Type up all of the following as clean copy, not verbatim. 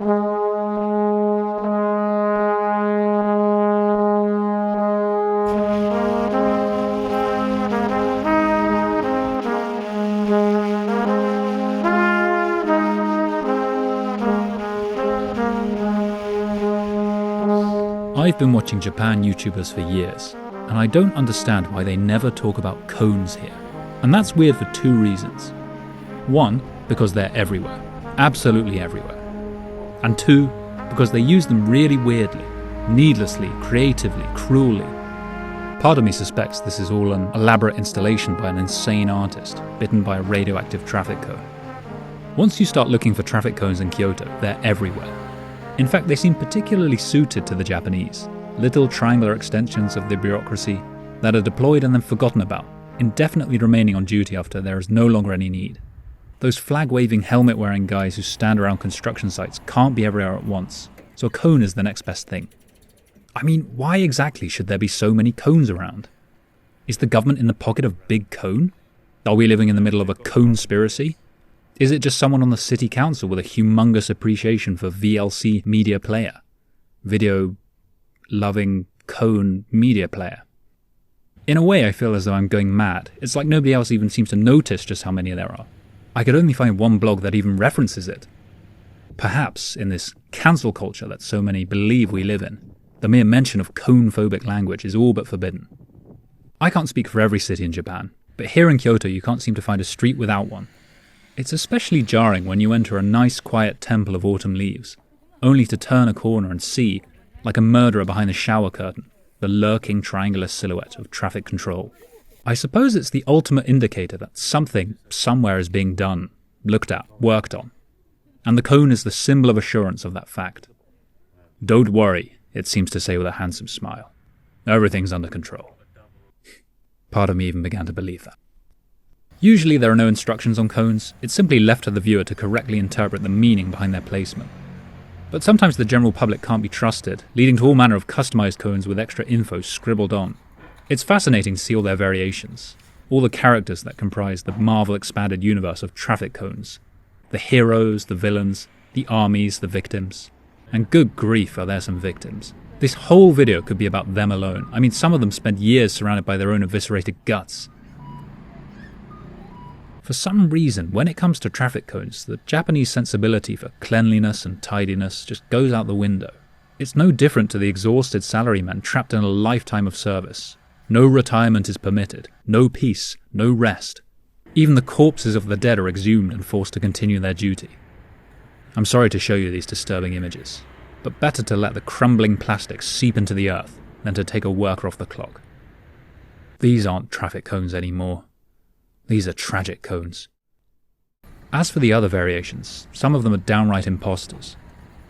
I've been watching Japan YouTubers for years, and I don't understand why they never talk about cones here. And that's weird for two reasons. One, because they're everywhere. Absolutely everywhere. And two, because they use them really weirdly, needlessly, creatively, cruelly. Part of me suspects this is all an elaborate installation by an insane artist, bitten by a radioactive traffic cone. Once you start looking for traffic cones in Kyoto, they're everywhere. In fact, they seem particularly suited to the Japanese, little triangular extensions of the bureaucracy that are deployed and then forgotten about, indefinitely remaining on duty after there is no longer any need. Those flag-waving, helmet-wearing guys who stand around construction sites can't be everywhere at once, so a cone is the next best thing. I mean, why exactly should there be so many cones around? Is the government in the pocket of Big Cone? Are we living in the middle of a conspiracy? Is it just someone on the city council with a humongous appreciation for VLC media player? Video-loving cone media player? In a way, I feel as though I'm going mad. It's like nobody else even seems to notice just how many there are. I could only find one blog that even references it. Perhaps, in this cancel culture that so many believe we live in, the mere mention of cone-phobic language is all but forbidden. I can't speak for every city in Japan, but here in Kyoto you can't seem to find a street without one. It's especially jarring when you enter a nice quiet temple of autumn leaves, only to turn a corner and see, like a murderer behind the shower curtain, the lurking triangular silhouette of traffic control. I suppose it's the ultimate indicator that something, somewhere is being done, looked at, worked on. And the cone is the symbol of assurance of that fact. Don't worry, it seems to say with a handsome smile. Everything's under control. Part of me even began to believe that. Usually there are no instructions on cones, it's simply left to the viewer to correctly interpret the meaning behind their placement. But sometimes the general public can't be trusted, leading to all manner of customized cones with extra info scribbled on. It's fascinating to see all their variations, all the characters that comprise the Marvel expanded universe of traffic cones. The heroes, the villains, the armies, the victims. And good grief, are there some victims. This whole video could be about them alone. I mean, some of them spent years surrounded by their own eviscerated guts. For some reason, when it comes to traffic cones, the Japanese sensibility for cleanliness and tidiness just goes out the window. It's no different to the exhausted salaryman trapped in a lifetime of service. No retirement is permitted, no peace, no rest. Even the corpses of the dead are exhumed and forced to continue their duty. I'm sorry to show you these disturbing images, but better to let the crumbling plastic seep into the earth than to take a worker off the clock. These aren't traffic cones anymore. These are tragic cones. As for the other variations, some of them are downright imposters.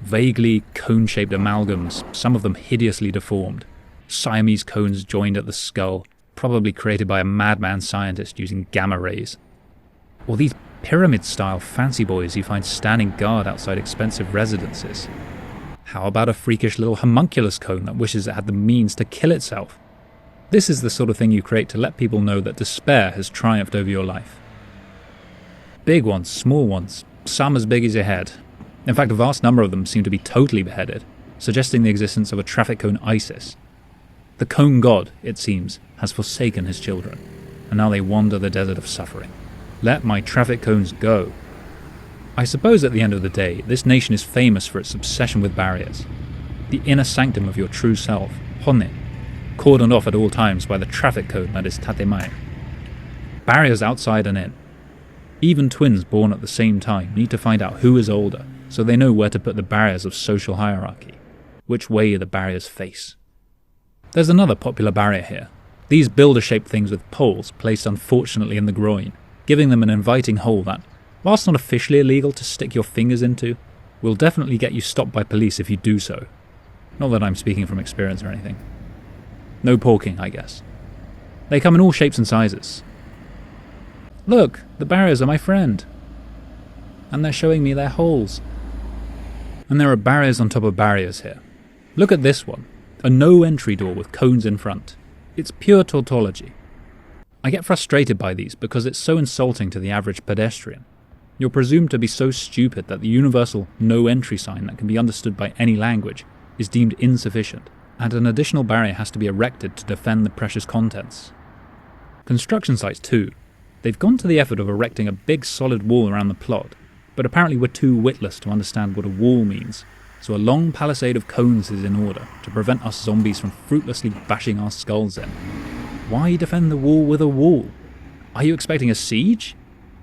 Vaguely cone-shaped amalgams, some of them hideously deformed. Siamese cones joined at the skull, probably created by a madman scientist using gamma rays. Or these pyramid-style fancy boys you find standing guard outside expensive residences. How about a freakish little homunculus cone that wishes it had the means to kill itself? This is the sort of thing you create to let people know that despair has triumphed over your life. Big ones, small ones, some as big as your head. In fact, a vast number of them seem to be totally beheaded, suggesting the existence of a traffic cone ISIS. The cone god, it seems, has forsaken his children, and now they wander the desert of suffering. Let my traffic cones go. I suppose at the end of the day, this nation is famous for its obsession with barriers. The inner sanctum of your true self, honne, cordoned off at all times by the traffic cone that is tatemae. Barriers outside and in. Even twins born at the same time need to find out who is older, so they know where to put the barriers of social hierarchy, which way the barriers face. There's another popular barrier here. These builder-shaped things with poles placed unfortunately in the groin, giving them an inviting hole that, whilst not officially illegal to stick your fingers into, will definitely get you stopped by police if you do so. Not that I'm speaking from experience or anything. No porking, I guess. They come in all shapes and sizes. Look, the barriers are my friend. And they're showing me their holes. And there are barriers on top of barriers here. Look at this one. A no-entry door with cones in front. It's pure tautology. I get frustrated by these because it's so insulting to the average pedestrian. You're presumed to be so stupid that the universal no entry sign that can be understood by any language is deemed insufficient, and an additional barrier has to be erected to defend the precious contents. Construction sites too. They've gone to the effort of erecting a big solid wall around the plot, but apparently we're too witless to understand what a wall means, so a long palisade of cones is in order to prevent us zombies from fruitlessly bashing our skulls in. Why defend the wall with a wall? Are you expecting a siege?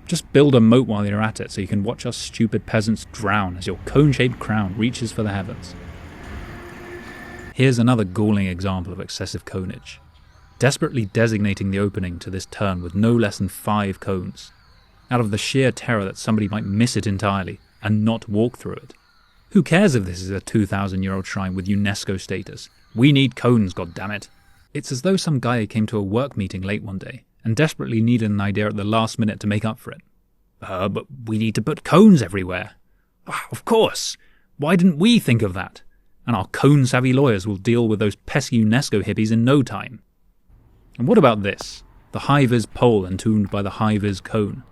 Just build a moat while you're at it so you can watch us stupid peasants drown as your cone-shaped crown reaches for the heavens. Here's another galling example of excessive coneage. Desperately designating the opening to this turn with no less than 5 cones, out of the sheer terror that somebody might miss it entirely and not walk through it. Who cares if this is a 2,000-year-old shrine with UNESCO status? We need cones, goddammit. It's as though some guy came to a work meeting late one day and desperately needed an idea at the last minute to make up for it. But we need to put cones everywhere. Of course! Why didn't we think of that? And our cone-savvy lawyers will deal with those pesky UNESCO hippies in no time. And what about this? The high-vis pole entombed by the high-vis cone.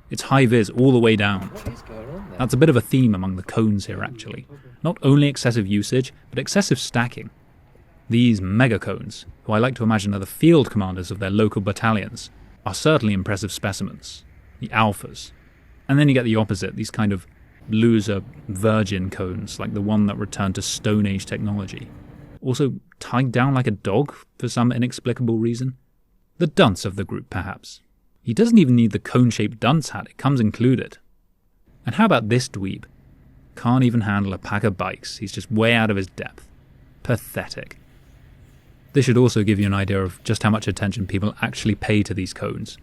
It's high-vis all the way down. What is going on there? That's a bit of a theme among the cones here, actually. Not only excessive usage, but excessive stacking. These megacones, who I like to imagine are the field commanders of their local battalions, are certainly impressive specimens. The alphas. And then you get the opposite, these kind of loser virgin cones, like the one that returned to Stone Age technology. Also tied down like a dog for some inexplicable reason. The dunce of the group, perhaps. He doesn't even need the cone-shaped dunce hat, it comes included. And how about this dweeb? Can't even handle a pack of bikes, he's just way out of his depth. Pathetic. This should also give you an idea of just how much attention people actually pay to these cones.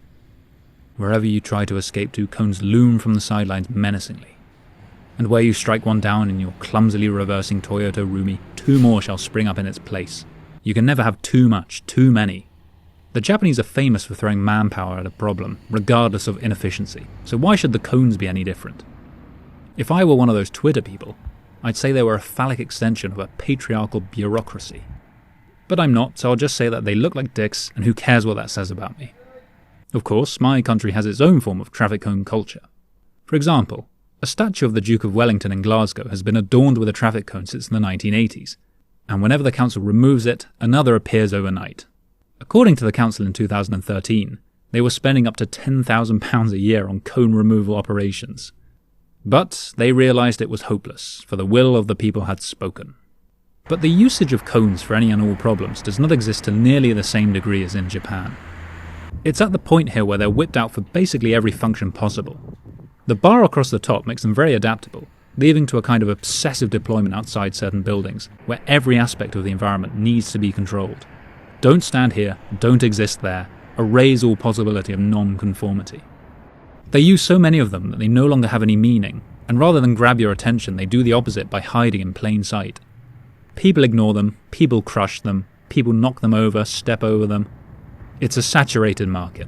Wherever you try to escape to, cones loom from the sidelines menacingly. And where you strike one down in your clumsily reversing Toyota Rumi, 2 more shall spring up in its place. You can never have too much, too many. The Japanese are famous for throwing manpower at a problem, regardless of inefficiency, so why should the cones be any different? If I were one of those Twitter people, I'd say they were a phallic extension of a patriarchal bureaucracy. But I'm not, so I'll just say that they look like dicks, and who cares what that says about me. Of course, my country has its own form of traffic cone culture. For example, a statue of the Duke of Wellington in Glasgow has been adorned with a traffic cone since the 1980s, and whenever the council removes it, another appears overnight. According to the council in 2013, they were spending up to £10,000 a year on cone removal operations. But they realised it was hopeless, for the will of the people had spoken. But the usage of cones for any and all problems does not exist to nearly the same degree as in Japan. It's at the point here where they're whipped out for basically every function possible. The bar across the top makes them very adaptable, leading to a kind of obsessive deployment outside certain buildings, where every aspect of the environment needs to be controlled. Don't stand here, don't exist there, erase all possibility of non-conformity. They use so many of them that they no longer have any meaning, and rather than grab your attention, they do the opposite by hiding in plain sight. People ignore them, people crush them, people knock them over, step over them. It's a saturated market.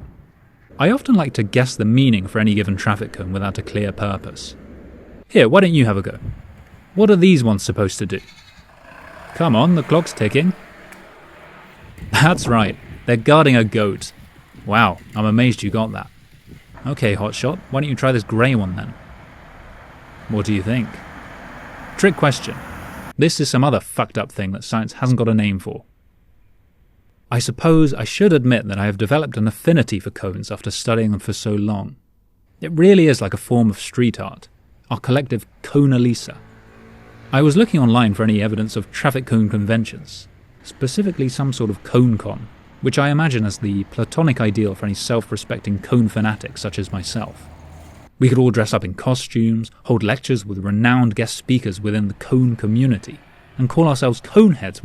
I often like to guess the meaning for any given traffic cone without a clear purpose. Here, why don't you have a go? What are these ones supposed to do? Come on, the clock's ticking. That's right, they're guarding a goat. Wow, I'm amazed you got that. Okay, hotshot, why don't you try this grey one then? What do you think? Trick question. This is some other fucked up thing that science hasn't got a name for. I suppose I should admit that I have developed an affinity for cones after studying them for so long. It really is like a form of street art, our collective Conalisa. I was looking online for any evidence of traffic cone conventions, specifically some sort of cone con, which I imagine as the platonic ideal for any self-respecting cone fanatic such as myself. We could all dress up in costumes, hold lectures with renowned guest speakers within the cone community, and call ourselves coneheads.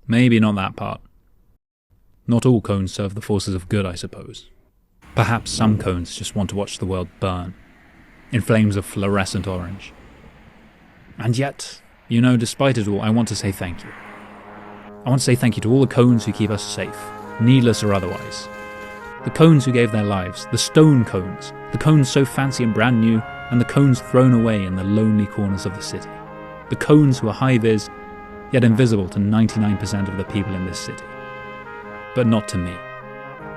Maybe not that part. Not all cones serve the forces of good, I suppose. Perhaps some cones just want to watch the world burn, in flames of fluorescent orange. And yet, despite it all, I want to say thank you. I want to say thank you to all the cones who keep us safe, needless or otherwise. The cones who gave their lives, the stone cones, the cones so fancy and brand new, and the cones thrown away in the lonely corners of the city. The cones who are high-vis, yet invisible to 99% of the people in this city. But not to me.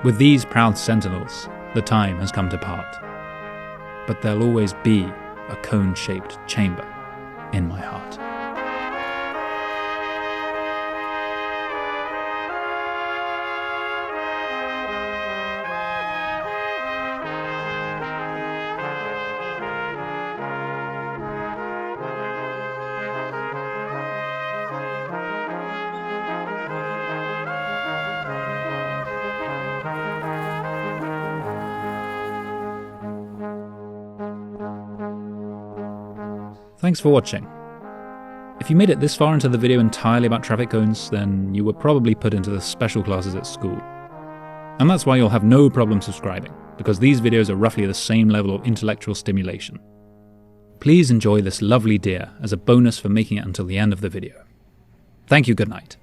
With these proud sentinels, the time has come to part. But there'll always be a cone-shaped chamber in my heart. Thanks for watching. If you made it this far into the video entirely about traffic cones, then you were probably put into the special classes at school. And that's why you'll have no problem subscribing, because these videos are roughly the same level of intellectual stimulation. Please enjoy this lovely deer as a bonus for making it until the end of the video. Thank you, good night.